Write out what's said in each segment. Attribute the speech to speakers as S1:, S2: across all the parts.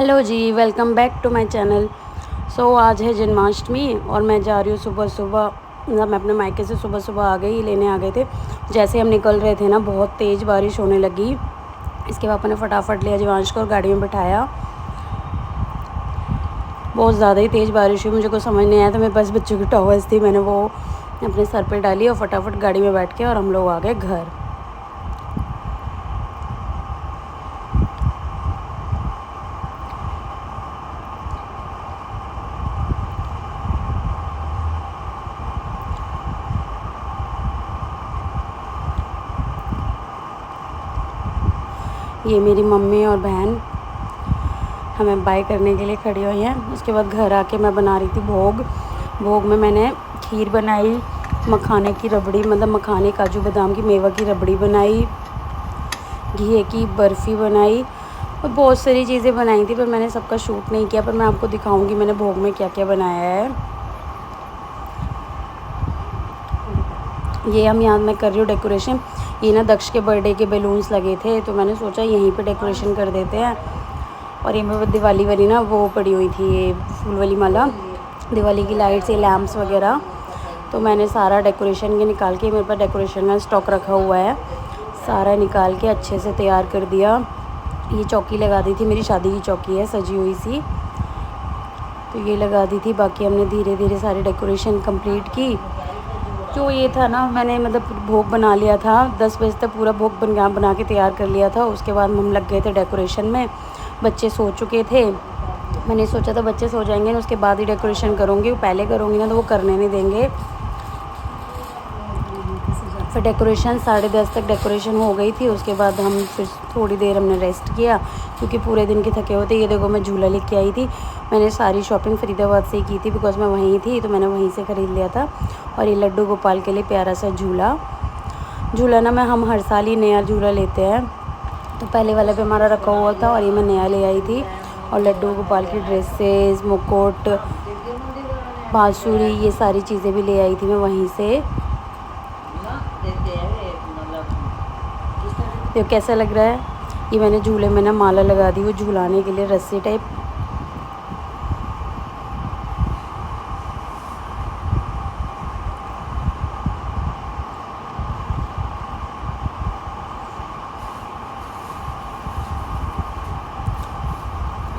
S1: Hello ji, welcome back to my channel. आज है जन्माष्टमी और मैं जा रही हूँ सुबह सुबह। मतलब मैं अपने मायके से सुबह सुबह आ गई, लेने आ गए थे। जैसे हम निकल रहे थे ना, बहुत तेज़ बारिश होने लगी। इसके पापा ने फटाफट लिया जीवांश को और गाड़ी में बिठाया। बहुत ज़्यादा ही तेज़ बारिश हुई, मुझे कुछ समझ नहीं आया। तो मेरे पास बच्चों की टॉवल्स थी, मैंने वो अपने सर पर डाली और फटाफट गाड़ी में बैठ के और हम लोग आ गए घर। ये मेरी मम्मी और बहन हमें बाय करने के लिए खड़ी हुई हैं। उसके बाद घर आके मैं बना रही थी भोग में मैंने खीर बनाई, मखाने की रबड़ी, मतलब मखाने काजू बादाम की मेवा की रबड़ी बनाई, घी की बर्फ़ी बनाई और बहुत सारी चीज़ें बनाई थी। पर मैंने सबका शूट नहीं किया, पर मैं आपको दिखाऊंगी मैंने भोग में क्या क्या बनाया है। ये हम यहाँ मैं कर रही हूँ डेकोरेशन। ये ना दक्ष के बर्थडे के बैलून्स लगे थे, तो मैंने सोचा यहीं पे डेकोरेशन कर देते हैं। और ये मेरे दिवाली वाली ना वो पड़ी हुई थी, ये फूल वाली माला, दिवाली की लाइट्स, ये लैम्प्स वगैरह। तो मैंने सारा डेकोरेशन के निकाल के, मेरे पास डेकोरेशन का स्टॉक रखा हुआ है, सारा निकाल के अच्छे से तैयार कर दिया। ये चौकी लगा दी थी, मेरी शादी की चौकी है सजी हुई सी, तो ये लगा दी थी। बाकी हमने धीरे धीरे सारी डेकोरेशन कंप्लीट की। जो ये था ना, मैंने मतलब भोग बना लिया था, 10 बजे तक पूरा भोग बना के तैयार कर लिया था। उसके बाद हम लग गए थे डेकोरेशन में। बच्चे सो चुके थे, मैंने सोचा था बच्चे सो जाएंगे ना उसके बाद ही डेकोरेशन करूँगी, पहले करूँगी ना तो वो करने नहीं देंगे। फिर डेकोरेशन 10:30 तक डेकोरेशन हो गई थी। उसके बाद हम फिर थोड़ी देर हमने रेस्ट किया, क्योंकि पूरे दिन के थके होते। ये देखो मैं झूला लेके आई थी, मैंने सारी शॉपिंग फरीदाबाद से ही की थी, बिकॉज़ मैं वहीं थी तो मैंने वहीं से ख़रीद लिया था। और ये लड्डू गोपाल के लिए प्यारा सा झूला ना हम हर साल ही नया झूला लेते हैं, तो पहले वाला भी हमारा रखा हुआ था और ये मैं नया ले आई थी। और लड्डू गोपाल की ड्रेसेस, मुकुट, बांसुरी, ये सारी चीज़ें भी ले आई थी मैं वहीं से। तो कैसा लग रहा है? ये मैंने झूले में ना माला लगा दी, वो झूलाने के लिए रस्सी टाइप।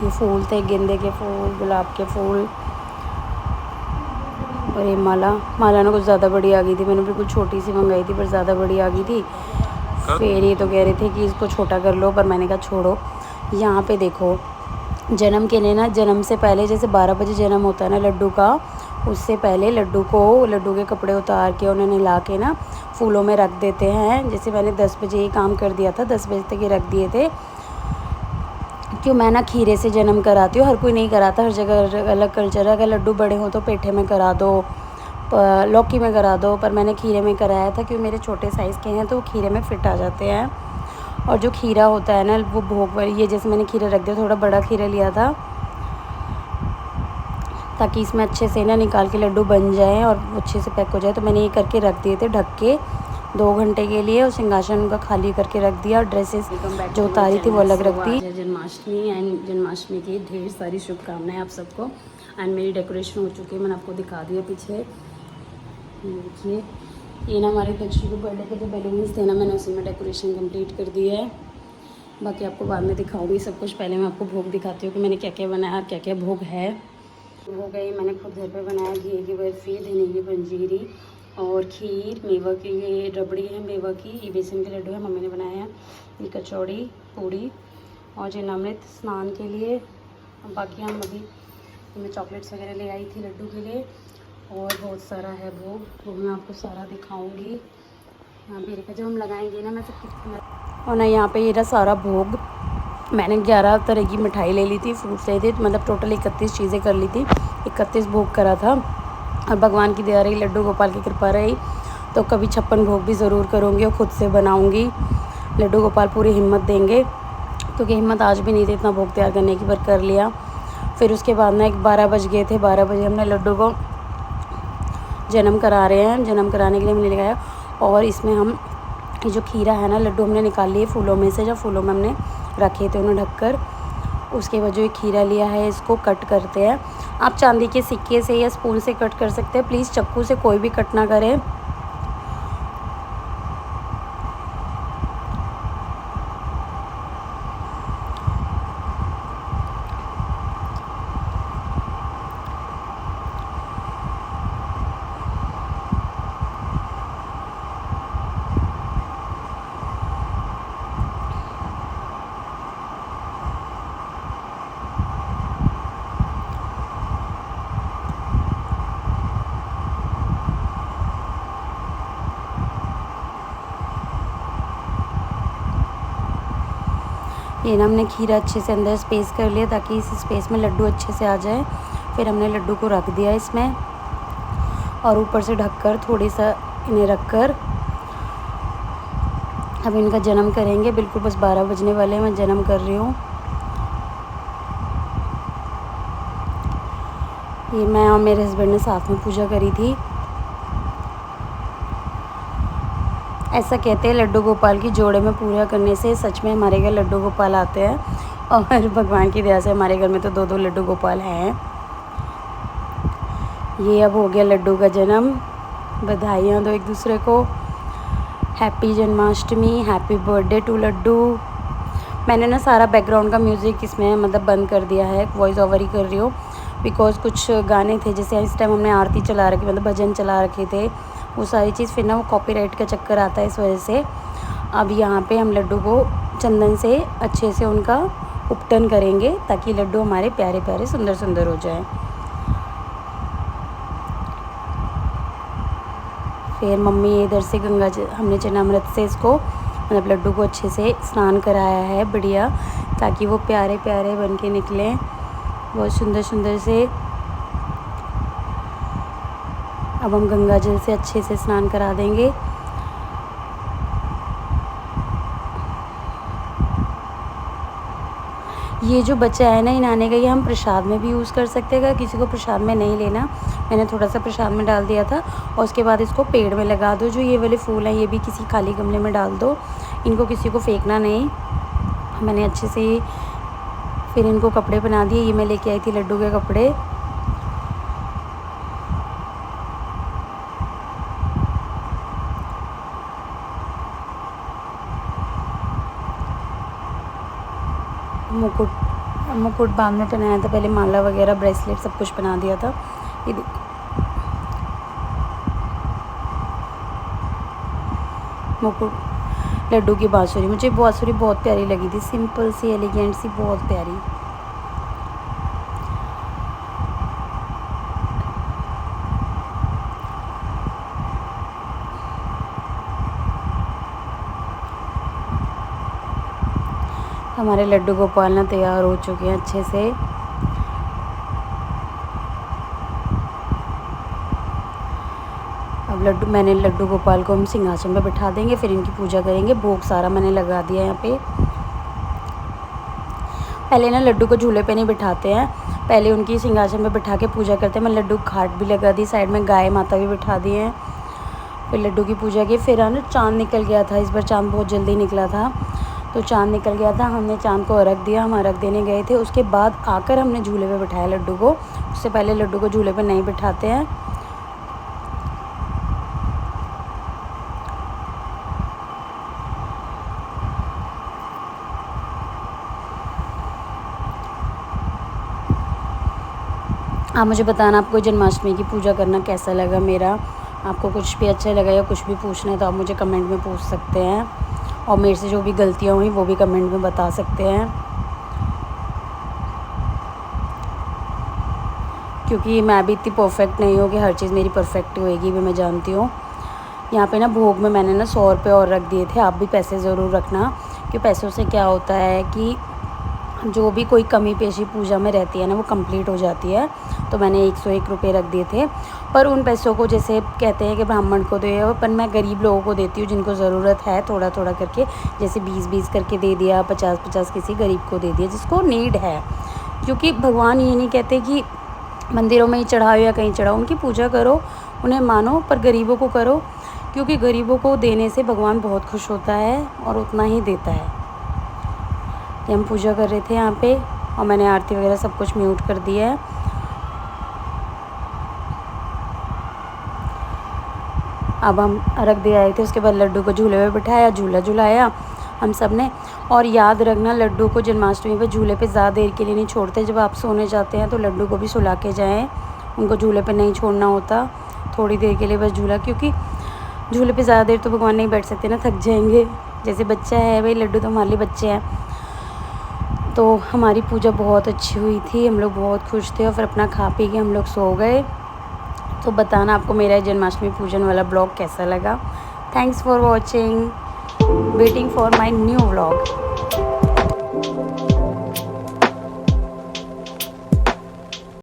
S1: ये फूल थे, गेंदे के फूल, गुलाब के फूल। और ये माला ना कुछ ज़्यादा बड़ी आ गई थी, मैंने बिल्कुल छोटी सी मंगाई थी पर ज़्यादा बड़ी आ गई थी। फिर ये तो कह रहे थे कि इसको छोटा कर लो, पर मैंने कहा छोड़ो। यहाँ पे देखो, जन्म के लिए ना, जन्म से पहले जैसे 12 बजे जन्म होता है ना लड्डू का, उससे पहले लड्डू के कपड़े उतार के उन्हें नहला के ना फूलों में रख देते हैं। जैसे मैंने 10 बजे ये काम कर दिया था, 10 बजे तक ये रख दिए थे। क्यों, मैं ना खीरे से जन्म कराती हूँ, हर कोई नहीं कराता, हर जगह अलग कल्चर है। अगर लड्डू बड़े हो तो पेठे में करा दो, लौकी में करा दो, पर मैंने खीरे में कराया था क्योंकि मेरे छोटे साइज़ के हैं तो वो खीरे में फ़िट आ जाते हैं। और जो खीरा होता है ना वो भोग पर, ये जैसे मैंने खीरा रख दिया, थोड़ा बड़ा खीरा लिया था ताकि इसमें अच्छे से ना निकाल के लड्डू बन जाए और अच्छे से पैक हो जाए। तो मैंने ये करके रख दिए थे ढक के 2 घंटे के लिए, और सिंहासन उनका खाली करके रख दिया। और ड्रेसेस जो उतारी थी वो अलग रख दी। जन्माष्टमी एंड जन्माष्टमी की ढेर सारी शुभकामनाएं आप सबको। एंड मेरी डेकोरेशन हो चुकी है, मैंने आपको दिखा दिया पीछे। देखिए, ये ना हमारे बच्चों के बर्थडे के जो बैलून्स थे ना, मैंने उसी में डेकोरेशन कंप्लीट कर दी है। बाकी आपको बाद में दिखाऊंगी सब कुछ, पहले मैं आपको भोग दिखाती हूँ कि मैंने क्या क्या बनाया और क्या क्या भोग है। हो गई, मैंने खुद घर पे बनाया घी की बर्फ़ी, धनिया की पंजीरी और खीर, मेवा की ये रबड़ी है मेवा की, ये बेसन के लड्डू है मम्मी ने बनाया है, ये कचौड़ी, पूड़ी और जिनामृत स्नान के लिए। बाकी हम अभी मैं चॉकलेट्स वगैरह ले आई थी लड्डू के लिए, और बहुत सारा है भोग, वो मैं आपको सारा दिखाऊंगी। यहाँ पे देखा जब हम लगाएंगे ना, मैं सब कुछ। और ना यहाँ पे ये रहा सारा भोग। मैंने 11 तरह की मिठाई ले ली थी, फ्रूट्स ले थे, मतलब टोटल 31 चीज़ें कर ली थी, 31 भोग करा था। और भगवान की दया रही, लड्डू गोपाल की कृपा रही, तो कभी 56 भोग भी ज़रूर करूँगी और ख़ुद से बनाऊँगी। लड्डू गोपाल पूरी हिम्मत देंगे, क्योंकि हिम्मत आज भी नहीं थी इतना भोग तैयार करने की, पर कर लिया। फिर उसके बाद ना 12 बज गए थे, 12 बजे हमने लड्डू को जन्म करा रहे हैं, जन्म कराने के लिए हमने लगाया। और इसमें हम ये जो खीरा है ना, लड्डू हमने निकाल लिए फूलों में से, जब फूलों में हमने रखे थे उन्हें ढककर। उसके बाद जो ये खीरा लिया है इसको कट करते हैं। आप चांदी के सिक्के से या स्पून से कट कर सकते हैं, प्लीज़ चाकू से कोई भी कट ना करें। ये ना हमने खीरा अच्छे से अंदर स्पेस कर लिया ताकि इस स्पेस में लड्डू अच्छे से आ जाए। फिर हमने लड्डू को रख दिया इसमें और ऊपर से ढककर थोड़ी सा इन्हें रखकर अब इनका जन्म करेंगे। बिल्कुल बस 12 बजने वाले हैं, मैं जन्म कर रही हूँ। ये मैं और मेरे हस्बैंड ने साथ में पूजा करी थी। ऐसा कहते हैं लड्डू गोपाल की जोड़े में पूजा करने से सच में हमारे घर लड्डू गोपाल आते हैं और भगवान की दया से हमारे घर में तो 2-2 लड्डू गोपाल हैं। ये अब हो गया लड्डू का जन्म। बधाइयाँ दो एक दूसरे को। Happy Janmashtami, happy birthday to laddu. मैंने ना सारा बैकग्राउंड का म्यूज़िक इसमें मतलब बंद कर दिया है, वॉइस ओवर ही कर रही हूँ बिकॉज़ कुछ गाने थे जैसे इस टाइम हमने आरती चला रखी, मतलब भजन चला रखे थे, वो सारी चीज़ फिर ना वो कॉपीराइट का चक्कर आता है, इस वजह से। अब यहाँ पे हम लड्डू को चंदन से अच्छे से उनका उपटन करेंगे ताकि लड्डू हमारे प्यारे प्यारे सुंदर सुंदर हो जाएं। फिर मम्मी इधर से गंगा हमने चरणामृत से इसको मतलब लड्डू को अच्छे से स्नान कराया है बढ़िया, ताकि वो प्यारे प्यारे बन के निकलें बहुत सुंदर सुंदर से। अब हम गंगा जल से अच्छे से स्नान करा देंगे। ये जो बचा है ना इनाने का, ये हम प्रसाद में भी यूज़ कर सकते हैं। अगर किसी को प्रसाद में नहीं लेना, मैंने थोड़ा सा प्रसाद में डाल दिया था और उसके बाद इसको पेड़ में लगा दो। जो ये वाले फूल हैं ये भी किसी खाली गमले में डाल दो, इनको किसी को फेंकना नहीं। मैंने अच्छे से फिर इनको कपड़े बना दिए। ये मैं लेके आई थी लड्डू के कपड़े। मुकुट बांध में पहनाया था, पहले माला वगैरह ब्रेसलेट सब कुछ बना दिया था। ये देखो मुकुट, लड्डू की बांसुरी, मुझे बांसुरी बहुत प्यारी लगी थी, सिंपल सी एलिगेंट सी, बहुत प्यारी। हमारे लड्डू गोपाल ना तैयार हो चुके हैं अच्छे से। अब मैंने लड्डू गोपाल को हम सिंहासन पे बिठा देंगे, फिर इनकी पूजा करेंगे। भोग सारा मैंने लगा दिया यहाँ पे। पहले ना लड्डू को झूले पे नहीं बिठाते हैं, पहले उनकी सिंहासन पे बिठा के पूजा करते हैं। मैं लड्डू घाट भी लगा दी, साइड में गाय माता भी बिठा दी हैं। फिर लड्डू की पूजा की। फिर ना चाँद निकल गया था, इस बार चाँद बहुत जल्दी निकला था, तो चाँद निकल गया था। हमने चाँद को अर्घ दिया, हम अर्घ देने गए थे। उसके बाद आकर हमने झूले पे बिठाया लड्डू को। उससे पहले लड्डू को झूले पे नहीं बिठाते हैं। आप मुझे बताना आपको जन्माष्टमी की पूजा करना कैसा लगा मेरा। आपको कुछ भी अच्छा लगा या कुछ भी पूछना है तो आप मुझे कमेंट में पूछ सकते हैं, और मेरे से जो भी गलतियाँ हुई वो भी कमेंट में बता सकते हैं, क्योंकि मैं भी इतनी परफेक्ट नहीं हूँ कि हर चीज़ मेरी परफेक्ट होएगी भी, मैं जानती हूँ। यहाँ पे ना भोग में मैंने ना 100 रुपये और रख दिए थे। आप भी पैसे ज़रूर रखना, क्योंकि पैसों से क्या होता है कि जो भी कोई कमी पेशी पूजा में रहती है ना वो कंप्लीट हो जाती है। तो मैंने 101 रुपये रख दिए थे। पर उन पैसों को जैसे कहते हैं कि ब्राह्मण को दो, पर मैं गरीब लोगों को देती हूँ जिनको ज़रूरत है, थोड़ा थोड़ा करके, जैसे 20-20 करके दे दिया, 50-50 किसी गरीब को दे दिया जिसको नीड है। क्योंकि भगवान ये नहीं कहते कि मंदिरों में ही चढ़ाओ या कहीं चढ़ाओ, उनकी पूजा करो, उन्हें मानो, पर गरीबों को करो, क्योंकि गरीबों को देने से भगवान बहुत खुश होता है और उतना ही देता है। हम पूजा कर रहे थे यहाँ पे। और मैंने आरती वगैरह सब कुछ म्यूट कर दिया है। अब हम रख दे आए थे, उसके बाद लड्डू को झूले में बिठाया, झूला झुलाया हम सब ने। और याद रखना, लड्डू को जन्माष्टमी पे झूले पे ज़्यादा देर के लिए नहीं छोड़ते। जब आप सोने जाते हैं तो लड्डू को भी सुला के जाएँ, उनको झूले पे नहीं छोड़ना होता, थोड़ी देर के लिए बस झूला, क्योंकि झूले पे ज़्यादा देर तो भगवान नहीं बैठ सकते ना, थक जाएंगे। जैसे बच्चा है भाई, लड्डू तो हमारे लिए बच्चे हैं। तो हमारी पूजा बहुत अच्छी हुई थी, हम लोग बहुत खुश थे और फिर अपना खा पी के हम लोग सो गए। तो बताना आपको मेरा जन्माष्टमी पूजन वाला ब्लॉग कैसा लगा। Thanks for watching, waiting for my new vlog.